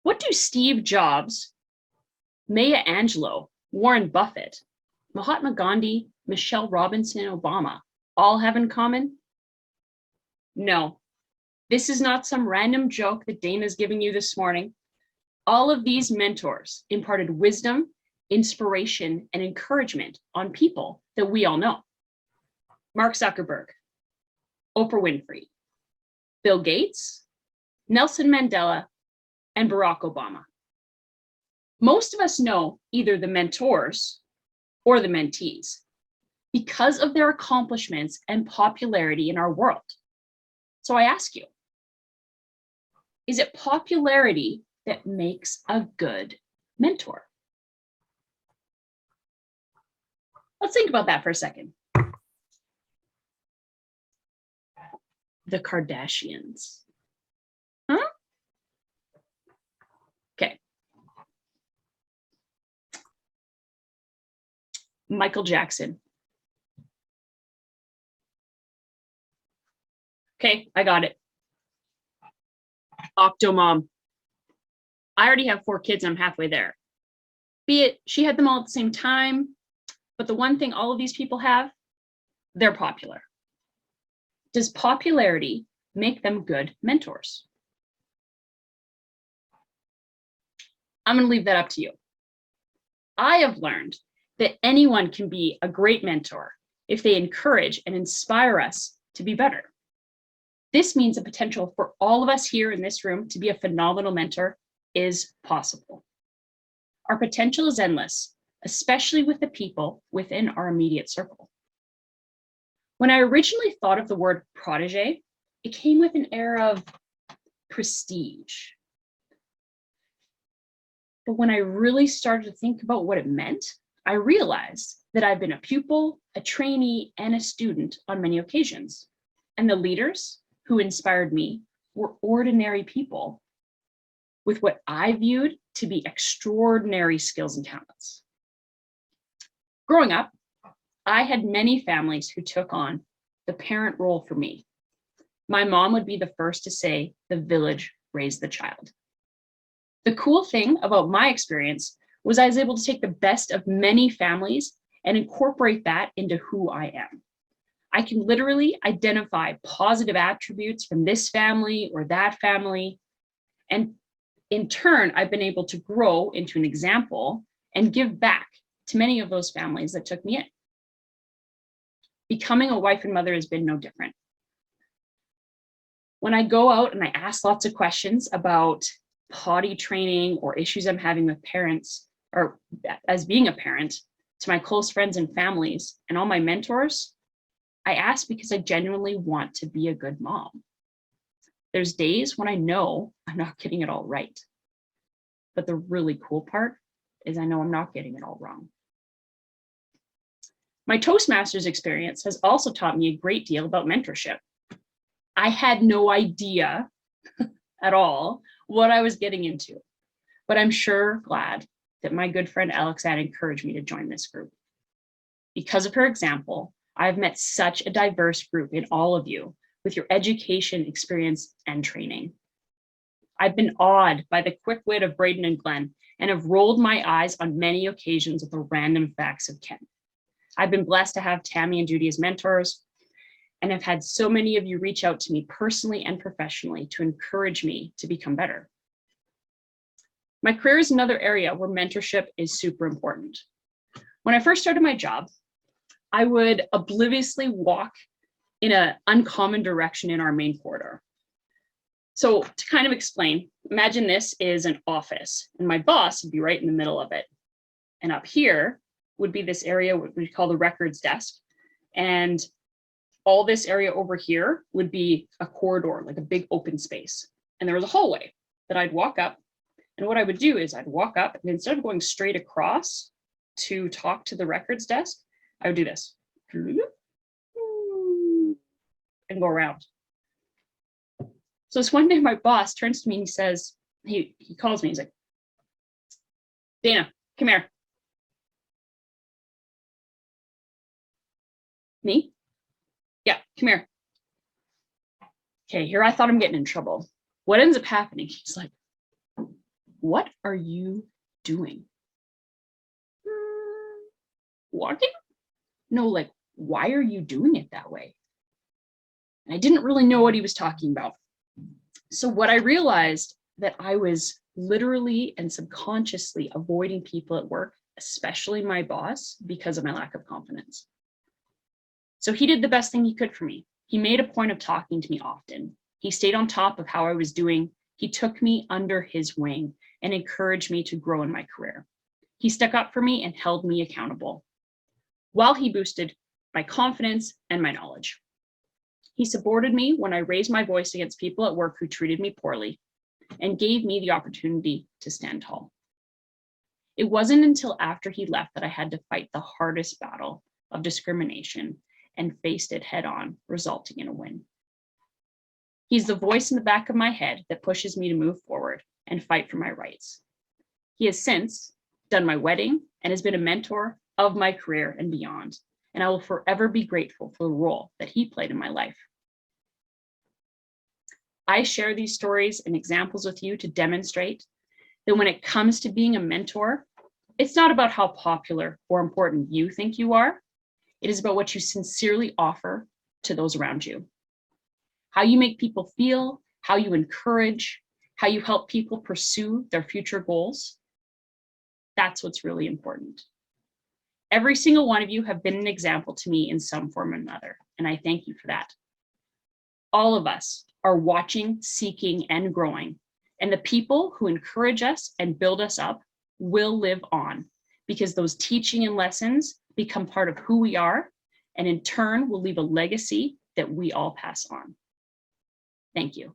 What do Steve Jobs, Maya Angelou, Warren Buffett, Mahatma Gandhi, Michelle Robinson, and Obama all have in common? No, this is not some random joke that Dana's giving you this morning. All of these mentors imparted wisdom, inspiration, and encouragement on people that we all know. Mark Zuckerberg, Oprah Winfrey, Bill Gates, Nelson Mandela, and Barack Obama. Most of us know either the mentors or the mentees because of their accomplishments and popularity in our world. So I ask you, is it popularity that makes a good mentor? Let's think about that for a second. The Kardashians. Huh? Okay. Michael Jackson. Okay, I got it. Octomom. I already have 4 kids and I'm halfway there. Be it she had them all at the same time, but the one thing all of these people have, they're popular. Does popularity make them good mentors? I'm going to leave that up to you. I have learned that anyone can be a great mentor if they encourage and inspire us to be better. This means the potential for all of us here in this room to be a phenomenal mentor is possible. Our potential is endless, especially with the people within our immediate circle. When I originally thought of the word protege, it came with an air of prestige. But when I really started to think about what it meant, I realized that I've been a pupil, a trainee, and a student on many occasions. And the leaders who inspired me were ordinary people with what I viewed to be extraordinary skills and talents. Growing up, I had many families who took on the parent role for me. My mom would be the first to say, "The village raised the child." The cool thing about my experience was I was able to take the best of many families and incorporate that into who I am. I can literally identify positive attributes from this family or that family. And in turn, I've been able to grow into an example and give back to many of those families that took me in. Becoming a wife and mother has been no different. When I go out and I ask lots of questions about potty training or issues I'm having with parents or as being a parent to my close friends and families and all my mentors, I ask because I genuinely want to be a good mom. There's days when I know I'm not getting it all right. But the really cool part is I know I'm not getting it all wrong. My Toastmasters experience has also taught me a great deal about mentorship. I had no idea at all what I was getting into, but I'm sure glad that my good friend Alex had encouraged me to join this group. Because of her example, I've met such a diverse group in all of you with your education, experience, and training. I've been awed by the quick wit of Braden and Glenn and have rolled my eyes on many occasions at the random facts of Ken. I've been blessed to have Tammy and Judy as mentors and have had so many of you reach out to me personally and professionally to encourage me to become better. My career is another area where mentorship is super important. When I first started my job, I would obliviously walk in an uncommon direction in our main corridor. So to kind of explain, imagine this is an office and my boss would be right in the middle of it. And up here would be this area what we call the records desk. And all this area over here would be a corridor, like a big open space. And there was a hallway that I'd walk up. And what I would do is I'd walk up and instead of going straight across to talk to the records desk, I would do this and go around. So this one day my boss turns to me and he says, he calls me, he's like, "Dana, come here." Me? "Yeah, come here." Okay, here I thought I'm getting in trouble. What ends up happening? He's like, What are you doing? Walking? No, like, why are you doing it that way? And I didn't really know what he was talking about. So what I realized that I was literally and subconsciously avoiding people at work, especially my boss, because of my lack of confidence. So he did the best thing he could for me. He made a point of talking to me often. He stayed on top of how I was doing. He took me under his wing and encouraged me to grow in my career. He stuck up for me and held me accountable, while he boosted my confidence and my knowledge. He supported me when I raised my voice against people at work who treated me poorly and gave me the opportunity to stand tall. It wasn't until after he left that I had to fight the hardest battle of discrimination and faced it head on, resulting in a win. He's the voice in the back of my head that pushes me to move forward and fight for my rights. He has since done my wedding and has been a mentor of my career and beyond, and I will forever be grateful for the role that he played in my life. I share these stories and examples with you to demonstrate that when it comes to being a mentor, it's not about how popular or important you think you are. It is about what you sincerely offer to those around you. How you make people feel, how you encourage, how you help people pursue their future goals. That's what's really important. Every single one of you have been an example to me in some form or another, and I thank you for that. All of us are watching, seeking, and growing, and the people who encourage us and build us up will live on, because those teaching and lessons become part of who we are, and in turn will leave a legacy that we all pass on. Thank you.